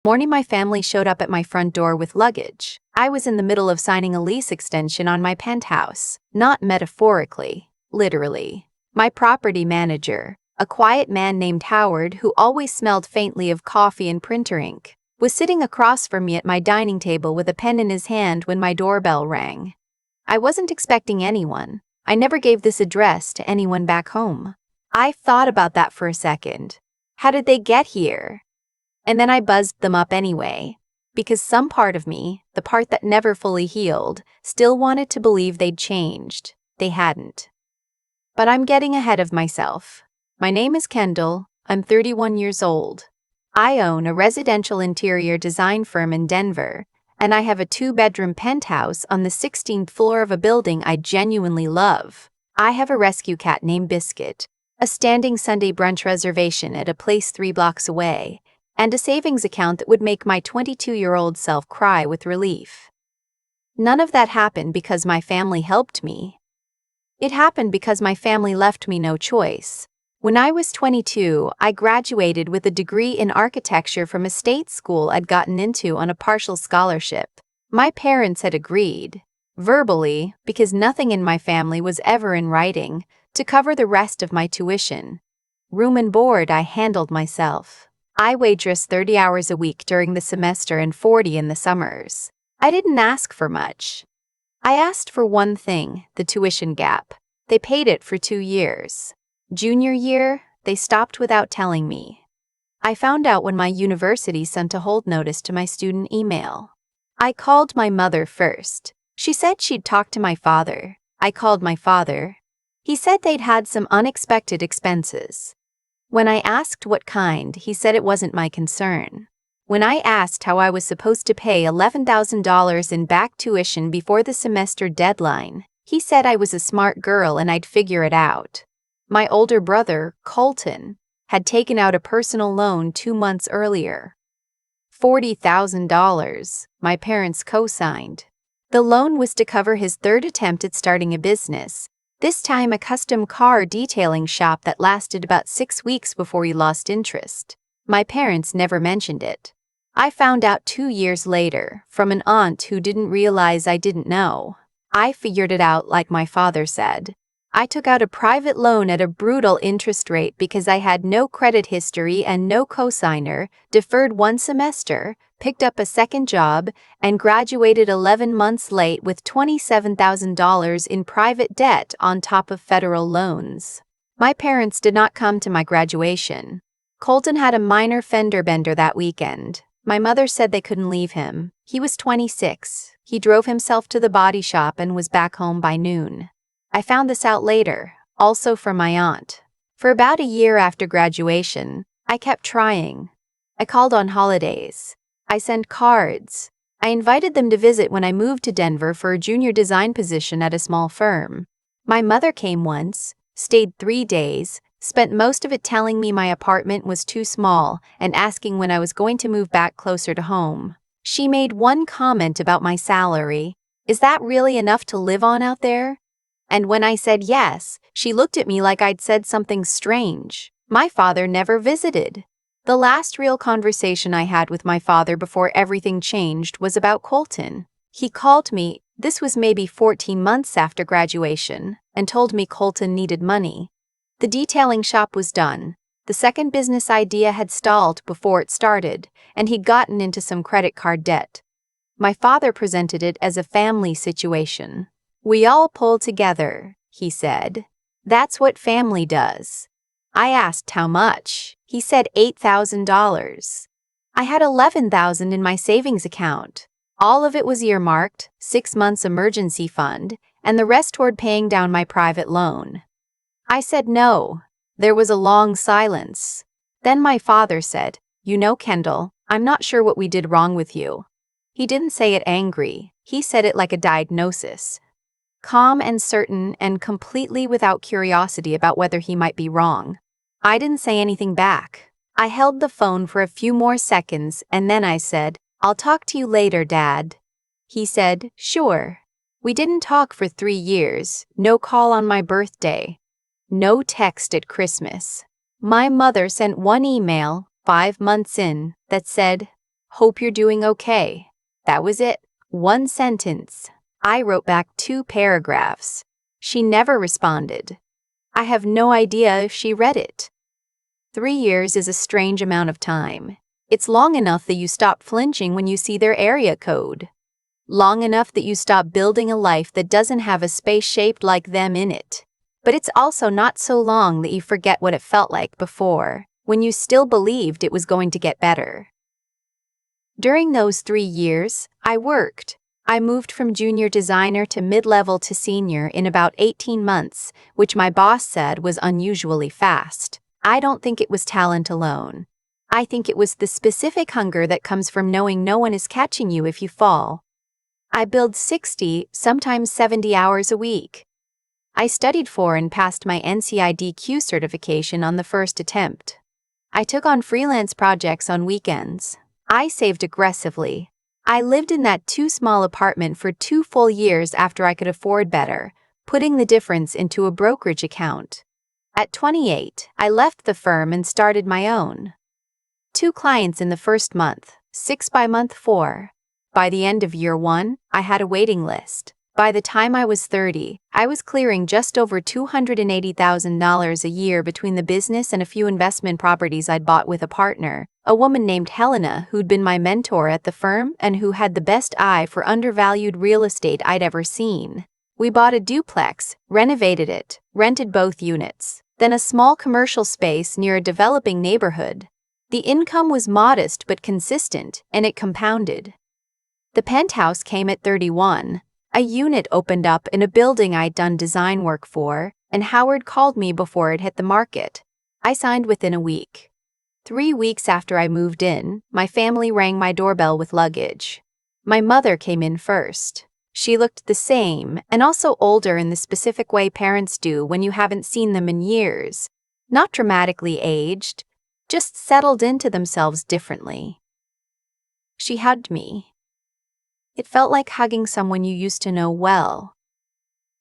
Morning, my family showed up at my front door with luggage. I was in the middle of signing a lease extension on my penthouse. Not metaphorically, literally. My property manager, a quiet man named Howard who always smelled faintly of coffee and printer ink, was sitting across from me at my dining table with a pen in his hand when my doorbell rang. I wasn't expecting anyone. I never gave this address to anyone back home. I thought about that for a second. How did they get here? And then I buzzed them up anyway, because some part of me, the part that never fully healed, still wanted to believe they'd changed. They hadn't. But I'm getting ahead of myself. My name is Kendall. I'm 31 years old. I own a residential interior design firm in Denver, and I have a 2-bedroom penthouse on the 16th floor of a building I genuinely love. I have a rescue cat named Biscuit, a standing Sunday brunch reservation at a place 3 blocks away, and a savings account that would make my 22-year-old self cry with relief. None of that happened because my family helped me. It happened because my family left me no choice. When I was 22, I graduated with a degree in architecture from a state school I'd gotten into on a partial scholarship. My parents had agreed, verbally, because nothing in my family was ever in writing, to cover the rest of my tuition. Room and board I handled myself. I waitressed 30 hours a week during the semester and 40 in the summers. I didn't ask for much. I asked for one thing, the tuition gap. They paid it for 2 years. Junior year, they stopped without telling me. I found out when my university sent a hold notice to my student email. I called my mother first. She said she'd talk to my father. I called my father. He said they'd had some unexpected expenses. When I asked what kind, he said it wasn't my concern. When I asked how I was supposed to pay $11,000 in back tuition before the semester deadline, he said I was a smart girl and I'd figure it out. My older brother, Colton, had taken out a personal loan 2 months earlier. $40,000, my parents co-signed. The loan was to cover his 3rd attempt at starting a business, this time a custom car detailing shop that lasted about 6 weeks before he lost interest. My parents never mentioned it. I found out 2 years later, from an aunt who didn't realize I didn't know. I figured it out like my father said. I took out a private loan at a brutal interest rate because I had no credit history and no cosigner, deferred 1 semester, picked up a 2nd job, and graduated 11 months late with $27,000 in private debt on top of federal loans. My parents did not come to my graduation. Colton had a minor fender bender that weekend. My mother said they couldn't leave him. He was 26. He drove himself to the body shop and was back home by noon. I found this out later, also from my aunt. For about a year after graduation, I kept trying. I called on holidays. I sent cards. I invited them to visit when I moved to Denver for a junior design position at a small firm. My mother came once, stayed 3 days, spent most of it telling me my apartment was too small and asking when I was going to move back closer to home. She made one comment about my salary. Is that really enough to live on out there? And when I said yes, she looked at me like I'd said something strange. My father never visited. The last real conversation I had with my father before everything changed was about Colton. He called me, this was maybe 14 months after graduation, and told me Colton needed money. The detailing shop was done. The 2nd business idea had stalled before it started, and he'd gotten into some credit card debt. My father presented it as a family situation. We all pull together, he said. That's what family does. I asked how much. He said $8,000. I had $11,000 in my savings account. All of it was earmarked, 6 months emergency fund, and the rest toward paying down my private loan. I said no. There was a long silence. Then my father said, "You know, Kendall, I'm not sure what we did wrong with you." He didn't say it angry. He said it like a diagnosis. Calm and certain and completely without curiosity about whether he might be wrong. I didn't say anything back. I held the phone for a few more seconds and then I said, "I'll talk to you later, Dad." He said, "Sure." We didn't talk for 3 years, no call on my birthday. No text at Christmas. My mother sent one email, 5 months in, that said, Hope you're doing okay. That was it. One sentence. I wrote back 2 paragraphs. She never responded. I have no idea if she read it. 3 years is a strange amount of time. It's long enough that you stop flinching when you see their area code. Long enough that you stop building a life that doesn't have a space shaped like them in it. But it's also not so long that you forget what it felt like before, when you still believed it was going to get better. During those 3 years, I worked. I moved from junior designer to mid-level to senior in about 18 months, which my boss said was unusually fast. I don't think it was talent alone. I think it was the specific hunger that comes from knowing no one is catching you if you fall. I billed 60, sometimes 70 hours a week. I studied for and passed my NCIDQ certification on the first attempt. I took on freelance projects on weekends. I saved aggressively. I lived in that too-small apartment for 2 full years after I could afford better, putting the difference into a brokerage account. At 28, I left the firm and started my own. 2 clients in the first month, 6 by month 4. By the end of year 1, I had a waiting list. By the time I was 30, I was clearing just over $280,000 a year between the business and a few investment properties I'd bought with a partner, a woman named Helena who'd been my mentor at the firm and who had the best eye for undervalued real estate I'd ever seen. We bought a duplex, renovated it, rented both units, then a small commercial space near a developing neighborhood. The income was modest but consistent, and it compounded. The penthouse came at 31. A unit opened up in a building I'd done design work for, and Howard called me before it hit the market. I signed within a week. 3 weeks after I moved in, my family rang my doorbell with luggage. My mother came in first. She looked the same, and also older in the specific way parents do when you haven't seen them in years. Not dramatically aged, just settled into themselves differently. She hugged me. It felt like hugging someone you used to know well.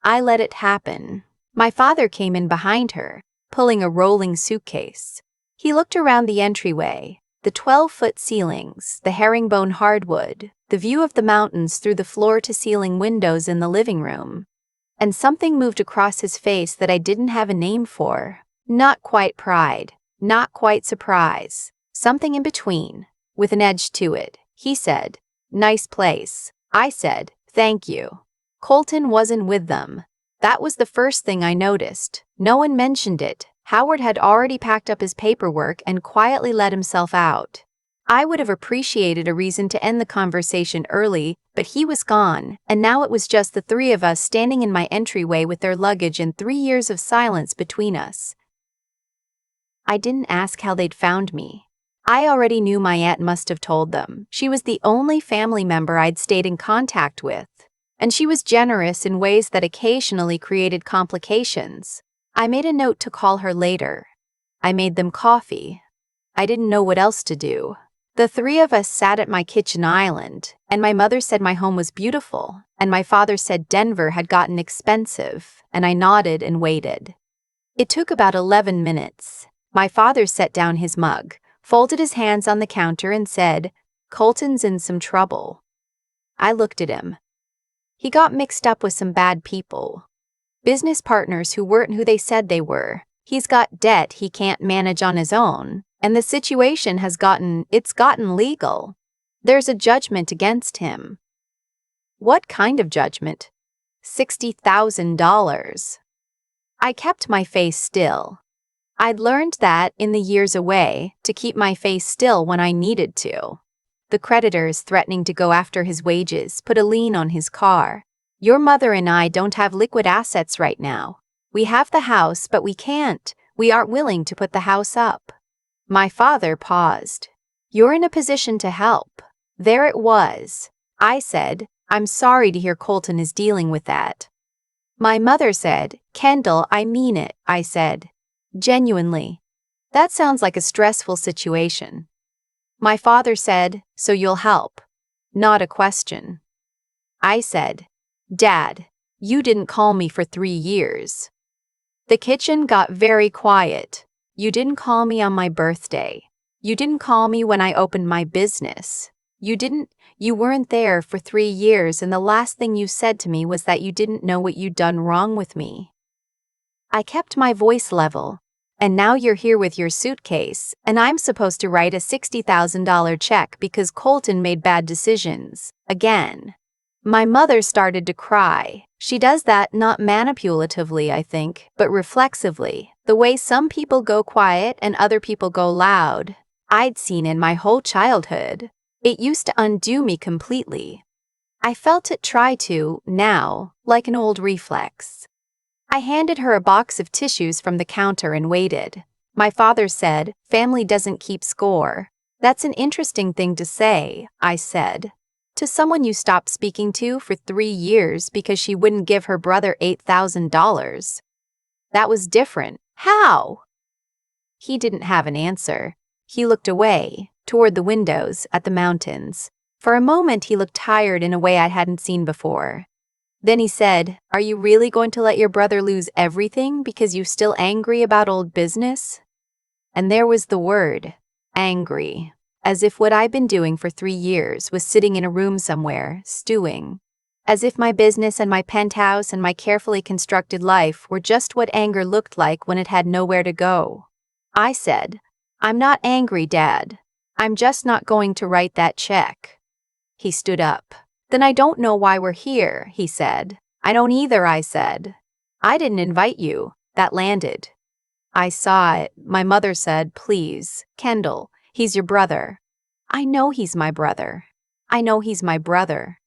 I let it happen. My father came in behind her, pulling a rolling suitcase. He looked around the entryway, the 12-foot ceilings, the herringbone hardwood, the view of the mountains through the floor-to-ceiling windows in the living room. And something moved across his face that I didn't have a name for. Not quite pride, not quite surprise, something in between, with an edge to it. He said, "Nice place." I said, "Thank you." Colton wasn't with them. That was the first thing I noticed. No one mentioned it. Howard had already packed up his paperwork and quietly let himself out. I would have appreciated a reason to end the conversation early, but he was gone, and now it was just the 3 of us standing in my entryway with their luggage and 3 years of silence between us. I didn't ask how they'd found me. I already knew my aunt must have told them. She was the only family member I'd stayed in contact with, and she was generous in ways that occasionally created complications. I made a note to call her later. I made them coffee. I didn't know what else to do. The 3 of us sat at my kitchen island, and my mother said my home was beautiful, and my father said Denver had gotten expensive, and I nodded and waited. It took about 11 minutes. My father set down his mug, folded his hands on the counter and said, "Colton's in some trouble." I looked at him. He got mixed up with some bad people. Business partners who weren't who they said they were. He's got debt he can't manage on his own, and the situation has gotten legal. There's a judgment against him. What kind of judgment? $60,000. I kept my face still. I'd learned that, in the years away, to keep my face still when I needed to. The creditors threatening to go after his wages put a lien on his car. "Your mother and I don't have liquid assets right now. We have the house, but we aren't willing to put the house up." My father paused. "You're in a position to help." There it was. I said, "I'm sorry to hear Colton is dealing with that." My mother said, "Kendall, I mean it," I said. "Genuinely. That sounds like a stressful situation." My father said, "So you'll help?" Not a question. I said, "Dad, you didn't call me for 3 years." The kitchen got very quiet. "You didn't call me on my birthday. You didn't call me when I opened my business. You weren't there for 3 years, and the last thing you said to me was that you didn't know what you'd done wrong with me." I kept my voice level. "And now you're here with your suitcase, and I'm supposed to write a $60,000 check because Colton made bad decisions, again." My mother started to cry. She does that not manipulatively, I think, but reflexively, the way some people go quiet and other people go loud. I'd seen in my whole childhood. It used to undo me completely. I felt it try to, now, like an old reflex. I handed her a box of tissues from the counter and waited. My father said, "Family doesn't keep score." "That's an interesting thing to say," I said. "To someone you stopped speaking to for 3 years because she wouldn't give her brother $8,000. That was different. How?" He didn't have an answer. He looked away, toward the windows, at the mountains. For a moment he looked tired in a way I hadn't seen before. Then he said, "Are you really going to let your brother lose everything because you're still angry about old business?" And there was the word, angry. As if what I'd been doing for 3 years was sitting in a room somewhere, stewing. As if my business and my penthouse and my carefully constructed life were just what anger looked like when it had nowhere to go. I said, "I'm not angry, Dad. I'm just not going to write that check." He stood up. "Then I don't know why we're here," he said. "I don't either," I said. "I didn't invite you." That landed. I saw it. My mother said, "Please, Kendall, he's your brother." "I know he's my brother. I know he's my brother.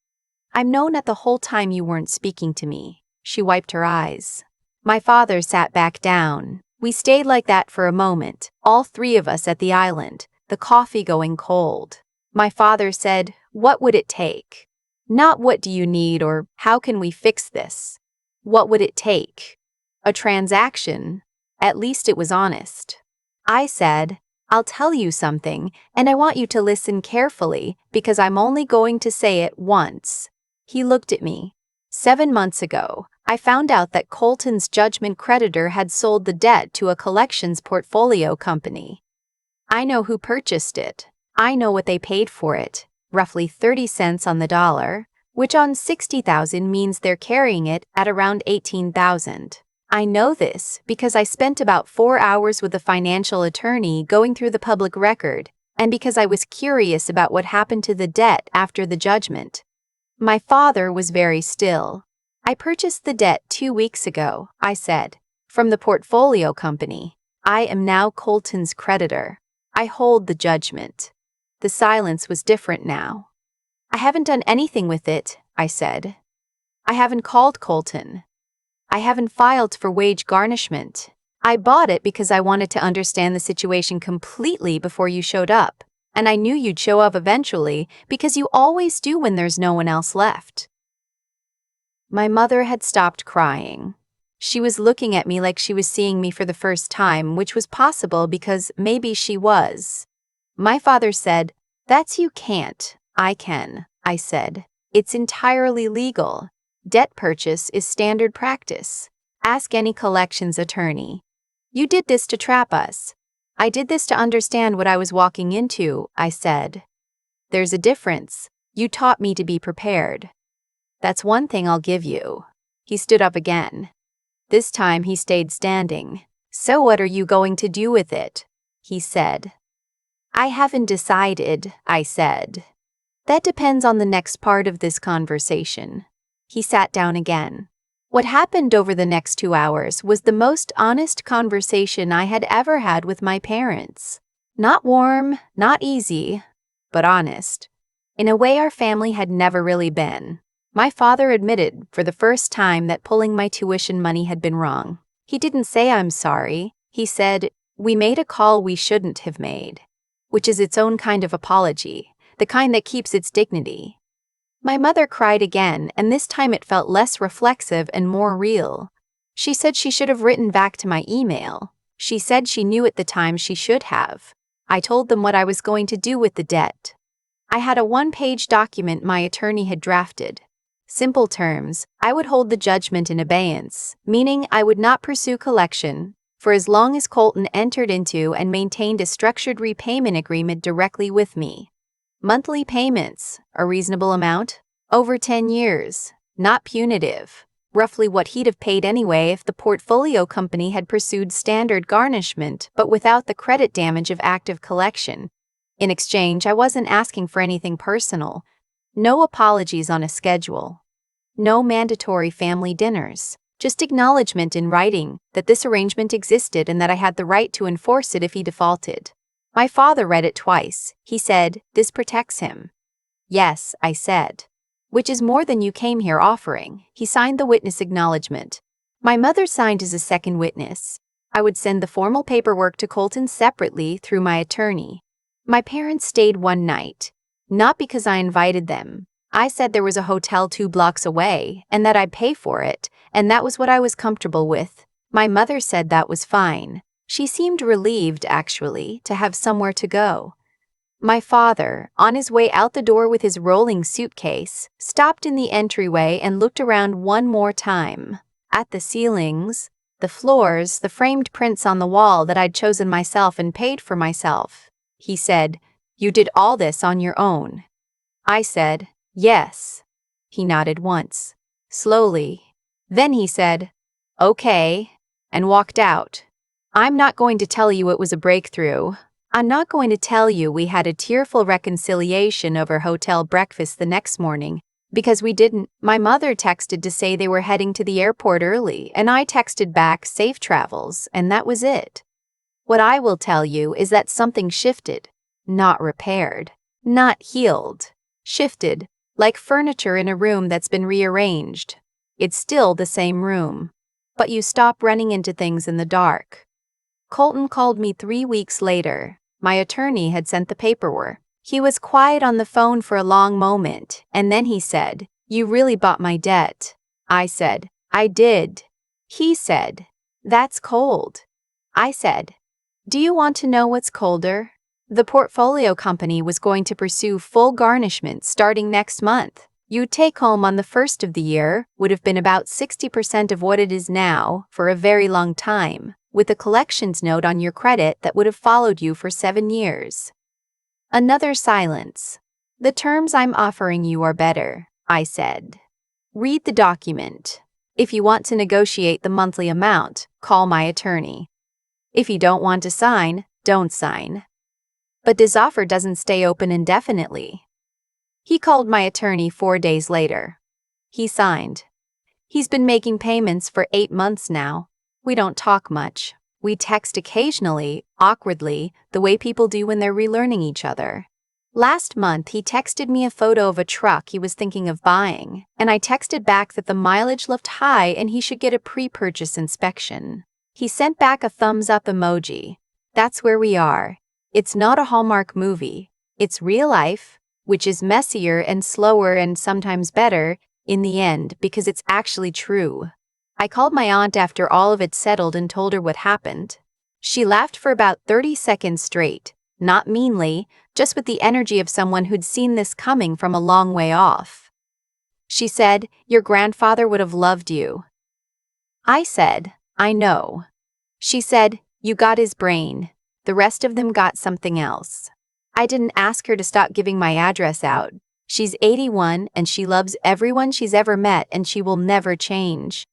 I've known it the whole time you weren't speaking to me." She wiped her eyes. My father sat back down. We stayed like that for a moment, all three of us at the island, the coffee going cold. My father said, "What would it take? Not what do you need or how can we fix this? What would it take? A transaction." At least it was honest. I said, "I'll tell you something, and I want you to listen carefully because I'm only going to say it once." He looked at me. 7 months ago, I found out that Colton's judgment creditor had sold the debt to a collections portfolio company. I know who purchased it. I know what they paid for it. Roughly 30 cents on the dollar, which on 60,000 means they're carrying it at around 18,000. I know this because I spent about 4 hours with a financial attorney going through the public record, and because I was curious about what happened to the debt after the judgment. My father was very still. "I purchased the debt 2 weeks ago," I said, "from the portfolio company. I am now Colton's creditor. I hold the judgment." The silence was different now. "I haven't done anything with it," I said. "I haven't called Colton. I haven't filed for wage garnishment. I bought it because I wanted to understand the situation completely before you showed up, and I knew you'd show up eventually because you always do when there's no one else left." My mother had stopped crying. She was looking at me like she was seeing me for the first time, which was possible because maybe she was. My father said, "That's you can't." "I can," I said. "It's entirely legal. Debt purchase is standard practice. Ask any collections attorney. You did this to trap us." "I did this to understand what I was walking into," I said. "There's a difference. You taught me to be prepared. That's one thing I'll give you." He stood up again. This time he stayed standing. "So what are you going to do with it?" he said. "I haven't decided," I said. "That depends on the next part of this conversation." He sat down again. What happened over the next 2 hours was the most honest conversation I had ever had with my parents. Not warm, not easy, but honest. In a way our family had never really been. My father admitted for the first time that pulling my tuition money had been wrong. He didn't say "I'm sorry." He said, "We made a call we shouldn't have made," which is its own kind of apology, the kind that keeps its dignity. My mother cried again, and this time it felt less reflexive and more real. She said she should have written back to my email. She said she knew at the time she should have. I told them what I was going to do with the debt. I had a 1-page document my attorney had drafted. Simple terms, I would hold the judgment in abeyance, meaning I would not pursue collection for as long as Colton entered into and maintained a structured repayment agreement directly with me. Monthly payments, a reasonable amount. Over 10 years, not punitive. Roughly what he'd have paid anyway if the portfolio company had pursued standard garnishment but without the credit damage of active collection. In exchange, I wasn't asking for anything personal. No apologies on a schedule. No mandatory family dinners. Just acknowledgement in writing that this arrangement existed and that I had the right to enforce it if he defaulted. My father read it twice. He said, "This protects him." "Yes," I said. "Which is more than you came here offering." He signed the witness acknowledgement. My mother signed as a second witness. I would send the formal paperwork to Colton separately through my attorney. My parents stayed one night. Not because I invited them. I said there was a hotel 2 blocks away and that I'd pay for it, and that was what I was comfortable with. My mother said that was fine. She seemed relieved, actually, to have somewhere to go. My father, on his way out the door with his rolling suitcase, stopped in the entryway and looked around one more time. At the ceilings, the floors, the framed prints on the wall that I'd chosen myself and paid for myself. He said, "You did all this on your own." I said, "Yes." He nodded once, slowly. Then he said, "Okay," and walked out. I'm not going to tell you it was a breakthrough. I'm not going to tell you we had a tearful reconciliation over hotel breakfast the next morning, because we didn't. My mother texted to say they were heading to the airport early, and I texted back safe travels, and that was it. What I will tell you is that something shifted, not repaired, not healed, shifted, like furniture in a room that's been rearranged. It's still the same room, but you stop running into things in the dark. Colton called me 3 weeks later. My attorney had sent the paperwork. He was quiet on the phone for a long moment, and then he said, "You really bought my debt." I said, "I did." He said, "That's cold." I said, "Do you want to know what's colder?" The portfolio company was going to pursue full garnishment starting next month. You'd take home on the first of the year would have been about 60% of what it is now for a very long time, with a collections note on your credit that would have followed you for 7 years. Another silence. "The terms I'm offering you are better," I said. "Read the document. If you want to negotiate the monthly amount, call my attorney. If you don't want to sign, don't sign. But this offer doesn't stay open indefinitely." He called my attorney 4 days later. He signed. He's been making payments for 8 months now. We don't talk much. We text occasionally, awkwardly, the way people do when they're relearning each other. Last month, he texted me a photo of a truck he was thinking of buying, and I texted back that the mileage looked high and he should get a pre-purchase inspection. He sent back a thumbs-up emoji. That's where we are. It's not a Hallmark movie. It's real life, which is messier and slower and sometimes better in the end because it's actually true. I called my aunt after all of it settled and told her what happened. She laughed for about 30 seconds straight, not meanly, just with the energy of someone who'd seen this coming from a long way off. She said, "Your grandfather would have loved you." I said, "I know." She said, "You got his brain. The rest of them got something else." I didn't ask her to stop giving my address out. She's 81 and she loves everyone she's ever met and she will never change.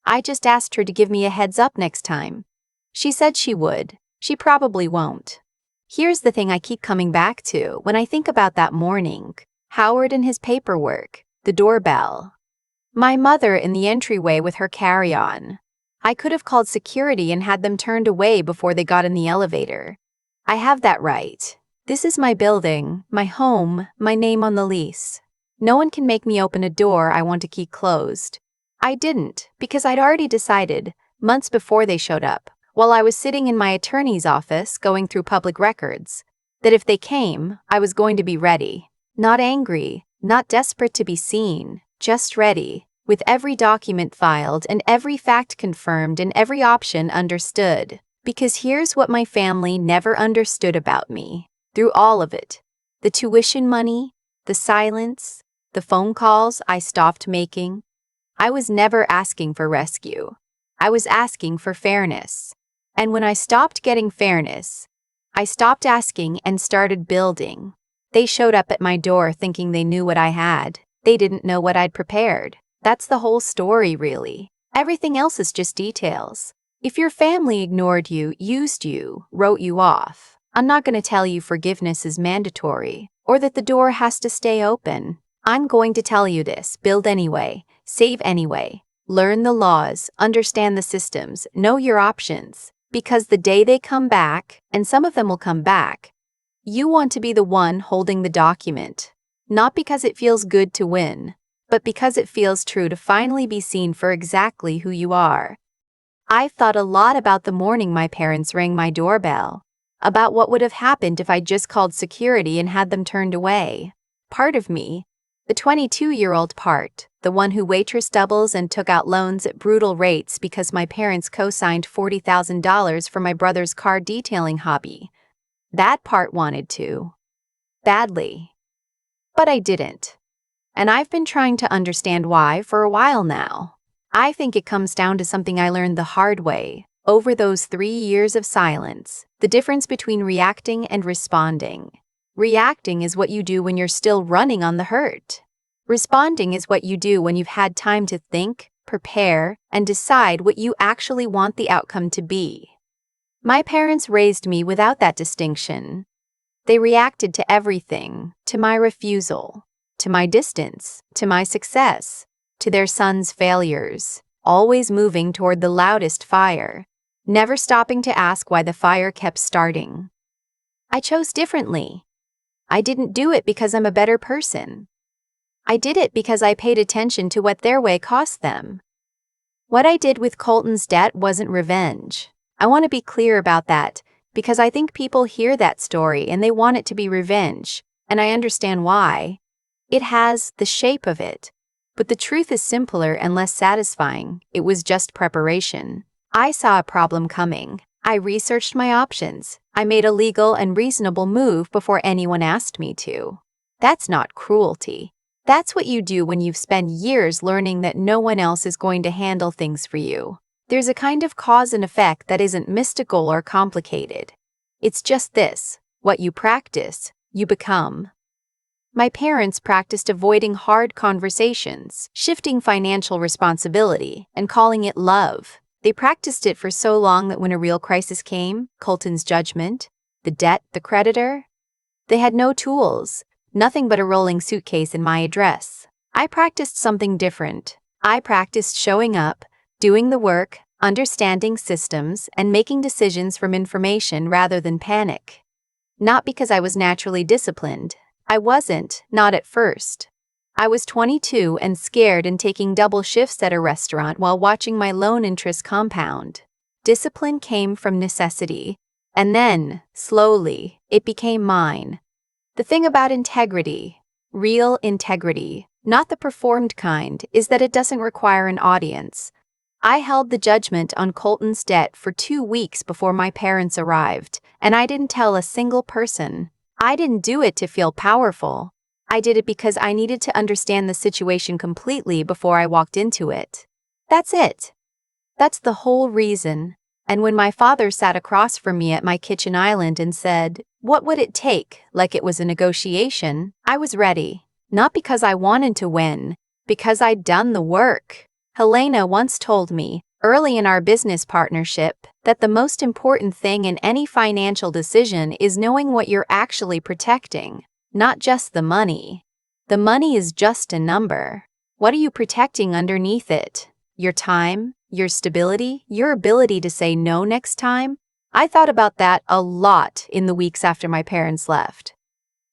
I just asked her to give me a heads up next time. She said she would. She probably won't. Here's the thing I keep coming back to when I think about that morning. Howard and his paperwork, the doorbell. My mother in the entryway with her carry-on. I could have called security and had them turned away before they got in the elevator. I have that right. This is my building, my home, my name on the lease. No one can make me open a door I want to keep closed. I didn't, because I'd already decided, months before they showed up, while I was sitting in my attorney's office going through public records, that if they came, I was going to be ready. Not angry, not desperate to be seen, just ready, with every document filed and every fact confirmed and every option understood. Because here's what my family never understood about me. Through all of it, the tuition money, the silence, the phone calls I stopped making. I was never asking for rescue. I was asking for fairness. And when I stopped getting fairness, I stopped asking and started building. They showed up at my door thinking they knew what I had. They didn't know what I'd prepared. That's the whole story, really. Everything else is just details. If your family ignored you, used you, wrote you off, I'm not going to tell you forgiveness is mandatory or that the door has to stay open. I'm going to tell you this: build anyway, save anyway, learn the laws, understand the systems, know your options, because the day they come back, and some of them will come back, you want to be the one holding the document. Not because it feels good to win, but because it feels true to finally be seen for exactly who you are. I've thought a lot about the morning my parents rang my doorbell, about what would have happened if I just called security and had them turned away. Part of me, the 22-year-old part, the one who waitress doubles and took out loans at brutal rates because my parents co-signed $40,000 for my brother's car detailing hobby. That part wanted to. Badly. But I didn't. And I've been trying to understand why for a while now. I think it comes down to something I learned the hard way, over those 3 years of silence, the difference between reacting and responding. Reacting is what you do when you're still running on the hurt. Responding is what you do when you've had time to think, prepare, and decide what you actually want the outcome to be. My parents raised me without that distinction. They reacted to everything, to my refusal, to my distance, to my success, to their son's failures, always moving toward the loudest fire, never stopping to ask why the fire kept starting. I chose differently. I didn't do it because I'm a better person. I did it because I paid attention to what their way cost them. What I did with Colton's debt wasn't revenge. I want to be clear about that, because I think people hear that story and they want it to be revenge, and I understand why. It has the shape of it. But the truth is simpler and less satisfying. It was just preparation. I saw a problem coming. I researched my options. I made a legal and reasonable move before anyone asked me to. That's not cruelty. That's what you do when you've spent years learning that no one else is going to handle things for you. There's a kind of cause and effect that isn't mystical or complicated. It's just this: what you practice, you become. My parents practiced avoiding hard conversations, shifting financial responsibility, and calling it love. They practiced it for so long that when a real crisis came, Colton's judgment, the debt, the creditor, they had no tools, nothing but a rolling suitcase and my address. I practiced something different. I practiced showing up, doing the work, understanding systems, and making decisions from information rather than panic. Not because I was naturally disciplined. I wasn't, not at first. I was 22 and scared and taking double shifts at a restaurant while watching my loan interest compound. Discipline came from necessity, and then, slowly, it became mine. The thing about integrity, real integrity, not the performed kind, is that it doesn't require an audience. I held the judgment on Colton's debt for 2 weeks before my parents arrived, and I didn't tell a single person. I didn't do it to feel powerful. I did it because I needed to understand the situation completely before I walked into it. That's it. That's the whole reason. And when my father sat across from me at my kitchen island and said, "What would it take?" like it was a negotiation, I was ready. Not because I wanted to win, because I'd done the work. Helena once told me, early in our business partnership, that the most important thing in any financial decision is knowing what you're actually protecting, not just the money. The money is just a number. What are you protecting underneath it? Your time? Your stability? Your ability to say no next time? I thought about that a lot in the weeks after my parents left.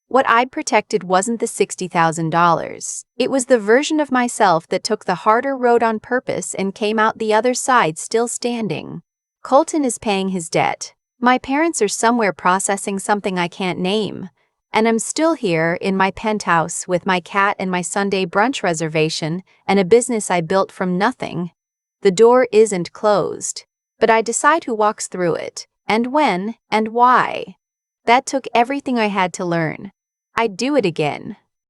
What I'd protected wasn't the $60,000. It was the version of myself that took the harder road on purpose and came out the other side still standing. Colton is paying his debt. My parents are somewhere processing something I can't name. And I'm still here in my penthouse with my cat and my Sunday brunch reservation and a business I built from nothing. The door isn't closed, but I decide who walks through it, and when, and why. That took everything I had to learn. I'd do it again,